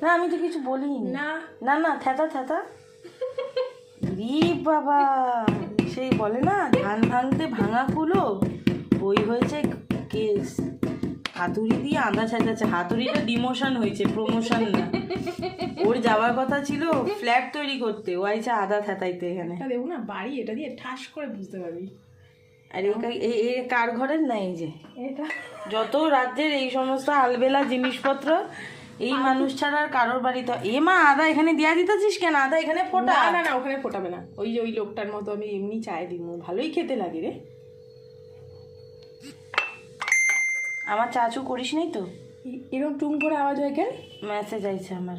না আমি তো কিছু বলিনি। না না না থ্যাতা থ্যাতা রি বাবা, সেই বলে না ধান ভাঙতে ভাঙা কুলো, ওই হয়েছে কেস। হাতুড়ি দিয়ে আদা ছেঁচাচ্ছে, হাতুড়িটা ডিমোশন হয়েছে, প্রমোশন না। ওর যাওয়ার কথা ছিল ফ্ল্যাট তৈরি করতে, ও আইছে আদা থ্যাতাইতে এখানে। দেখো না বাড়ি, এটা দিয়ে ঠাস করে বুঝতে পারবি। আর এই কার ঘরের না, এই যে এটা যত রাজ্যের এই সমস্ত আলবেলা জিনিসপত্র, এই মানুষ ছাড়া আর কারোর বাড়িতে। এ মা আদা এখানে দিয়া দিতেছিস কেন? আদা এখানে ফোটা। না না ওখানে ফোটাবে না, ওই যে ওই লোকটার মতো আমি এমনি চায় দিব, ভালোই খেতে লাগে রে। আমার চাচু করিস নাই তো? এরকম টুম করে আওয়াজ হয় কেন? মেসেজ আইছে আমার।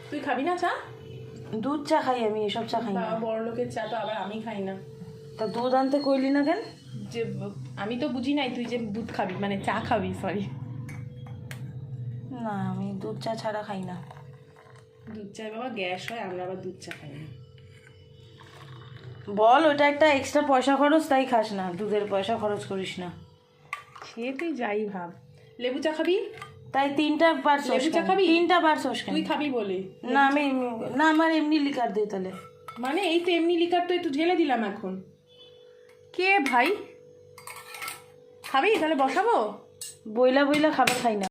তুই খাবি না চা? দুধ চা খাই আমি, এসব চা খাই না। বড় লোকের চা তো আবার আমি খাই না। তা দুধ আনতে কইলি না কেন? যে আমি তো বুঝি নাই তুই যে দুধ খাবি, মানে চা খাবি, সরি। না আমি দুধ চা ছাড়া খাই না। দুধ চায় বাবা গ্যাস হয়, আমরা আবার দুধ চা খাই না। বল ওটা একটা এক্সট্রা পয়সা খরচ, তাই খাস না, দুধের পয়সা খরচ করিস না। সে তুই যাই ভাব। লেবু চা খাবি? তাই 3টা বারছোস। লেবু চা খাবি? 3টা বারছোস কেন? তুই খাবি বলে না আমি, না আমার এমনি লিকার দে তাহলে। মানে এই তো এমনি লিকার তো একটু ঢেলে দিলাম এখন। কে ভাই খাবি? তাহলে বসাবো। বইলা বইলা খাবার খাই না।